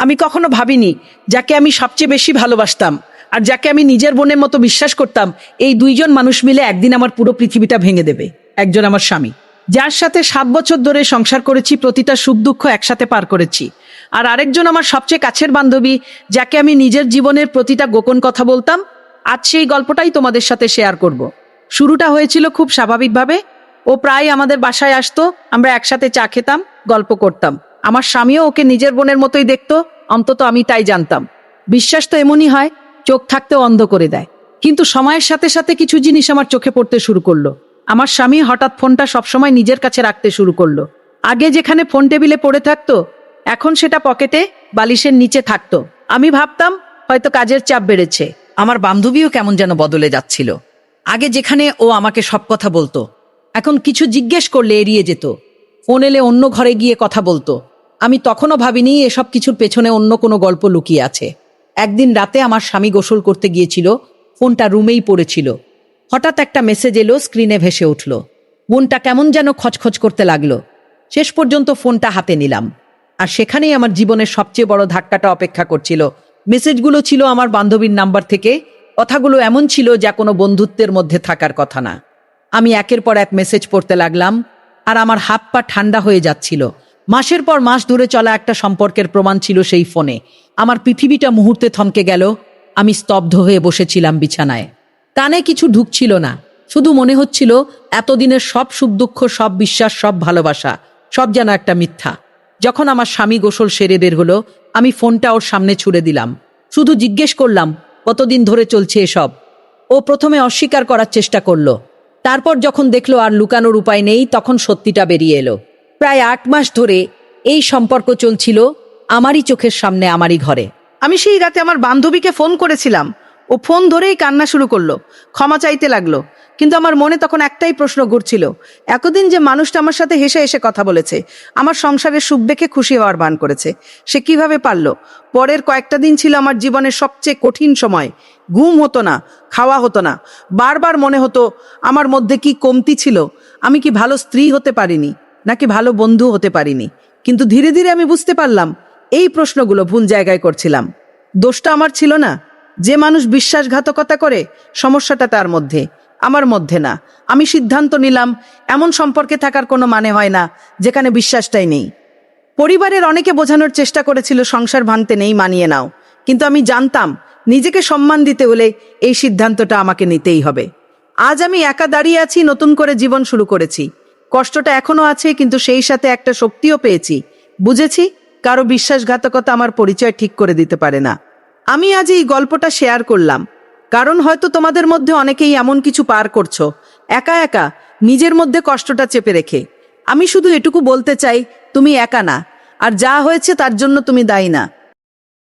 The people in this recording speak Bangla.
আমি কখনো ভাবিনি যাকে আমি সবচেয়ে বেশি ভালোবাসতাম আর যাকে আমি নিজের বোনের মতো বিশ্বাস করতাম, এই দুইজন মানুষ মিলে একদিন আমার পুরো পৃথিবীটা ভেঙে দেবে। একজন আমার স্বামী, যার সাথে 7 বছর ধরে সংসার করেছি, প্রতিটা সুখ দুঃখ একসাথে পার করেছি। আর আরেকজন আমার সবচেয়ে কাছের বান্ধবী, যাকে আমি নিজের জীবনের প্রতিটা গোপন কথা বলতাম। আজ সেই গল্পটাই তোমাদের সাথে শেয়ার করব। শুরুটা হয়েছিল খুব স্বাভাবিকভাবে। ও প্রায় আমাদের বাসায় আসতো, আমরা একসাথে চা খেতাম, গল্প করতাম। আমার স্বামীও ওকে নিজের বোনের মতোই দেখতো, অন্তত আমি তাই জানতাম। বিশ্বাস তো এমনই হয়, চোখ থাকতেও অন্ধ করে দেয়। কিন্তু সময়ের সাথে সাথে কিছু জিনিস আমার চোখে পড়তে শুরু করলো। আমার স্বামী হঠাৎ ফোনটা সবসময় নিজের কাছে রাখতে শুরু করলো। আগে যেখানে ফোন টেবিলে পড়ে থাকতো, এখন সেটা পকেটে বালিশের নিচে থাকতো। আমি ভাবতাম হয়তো কাজের চাপ বেড়েছে। আমার বান্ধবীও কেমন যেন বদলে যাচ্ছিল। আগে যেখানে ও আমাকে সব কথা বলতো, এখন কিছু জিজ্ঞেস করলে এড়িয়ে যেত। ফোন এলে অন্য ঘরে গিয়ে কথা বলতো। আমি তখনও ভাবিনি এসব কিছুর পেছনে অন্য কোনো গল্প লুকিয়ে আছে। একদিন রাতে আমার স্বামী গোসল করতে গিয়েছিল, ফোনটা রুমেই পড়েছিল। হঠাৎ একটা মেসেজ এলো, স্ক্রিনে ভেসে উঠল। মনটা কেমন যেন খচখচ করতে লাগলো। শেষ পর্যন্ত ফোনটা হাতে নিলাম, আর সেখানেই আমার জীবনের সবচেয়ে বড় ধাক্কাটা অপেক্ষা করছিল। মেসেজগুলো ছিল আমার বান্ধবীর নাম্বার থেকে। কথাগুলো এমন ছিল যা কোনো বন্ধুত্বের মধ্যে থাকার কথা না। আমি একের পর এক মেসেজ পড়তে লাগলাম, আর আমার হাত পা ঠান্ডা হয়ে যাচ্ছিল। মাসের পর মাস ধরে চলা একটা সম্পর্কের প্রমাণ ছিল সেই ফোনে। আমার পৃথিবীটা মুহূর্তে থমকে গেল। আমি স্তব্ধ হয়ে বসেছিলাম বিছানায়। কানে কিছু ঢুকছিল না, শুধু মনে হচ্ছিল এতদিনের সব সুখ দুঃখ, সব বিশ্বাস, সব ভালোবাসা, সব যেন একটা মিথ্যা। যখন আমার স্বামী গোসল সেরে বের হলো, আমি ফোনটা ওর সামনে ছুড়ে দিলাম। শুধু জিজ্ঞেস করলাম, কতদিন ধরে চলছে এসব? ও প্রথমে অস্বীকার করার চেষ্টা করলো। তারপর যখন দেখলো আর লুকানোর উপায় নেই, তখন সত্যিটা বেরিয়ে এলো। প্রায় 8 মাস ধরে এই সম্পর্ক চলছিল, আমারই চোখের সামনে, আমারই ঘরে। আমি সেই রাতে আমার বান্ধবীকে ফোন করেছিলাম। ও ফোন ধরেই কান্না শুরু করলো, ক্ষমা চাইতে লাগলো। কিন্তু আমার মনে তখন একটাই প্রশ্ন ঘুরছিল, এতদিন যে মানুষটা আমার সাথে হেসে হেসে কথা বলেছে, আমার সংসারের সুখ দেখে খুশি হওয়ার ভান করেছে, সে কিভাবে পারলো? পরের কয়েকটা দিন ছিল আমার জীবনের সবচেয়ে কঠিন সময়। ঘুম হতো না, খাওয়া হতো না। বারবার মনে হতো আমার মধ্যে কি কমতি ছিল। আমি কি ভালো স্ত্রী হতে পারিনি, নাকি ভালো বন্ধু হতে পারিনি? কিন্তু ধীরে ধীরে আমি বুঝতে পারলাম, এই প্রশ্নগুলো ভুল জায়গায় করছিলাম। দোষটা আমার ছিল না। যে মানুষ বিশ্বাসঘাতকতা করে, সমস্যাটা তার মধ্যে, আমার মধ্যে না। আমি সিদ্ধান্ত নিলাম, এমন সম্পর্কে থাকার কোনো মানে হয় না যেখানে বিশ্বাসটাই নেই। পরিবারের অনেকে বোঝানোর চেষ্টা করেছিল, সংসার ভাঙতে নেই, মানিয়ে নাও। কিন্তু আমি জানতাম, নিজেকে সম্মান দিতে হলে এই সিদ্ধান্তটা আমাকে নিতেই হবে। আজ আমি একা দাঁড়িয়ে আছি, নতুন করে জীবন শুরু করেছি। কষ্টটা এখনো আছে, কিন্তু সেই সাথে একটা শক্তিও পেয়েছি। বুঝেছি, কারো বিশ্বাসঘাতকতা আমার পরিচয় ঠিক করে দিতে পারে না। আমি আজ এই গল্পটা শেয়ার করলাম, কারণ হয়তো তোমাদের মধ্যে অনেকেই এমন কিছু পার করছো, একা একা, নিজের মধ্যে কষ্টটা চেপে রেখে। আমি শুধু এটুকু বলতে চাই, তুমি একা না, আর যা হয়েছে তার জন্য তুমি দায়ী না।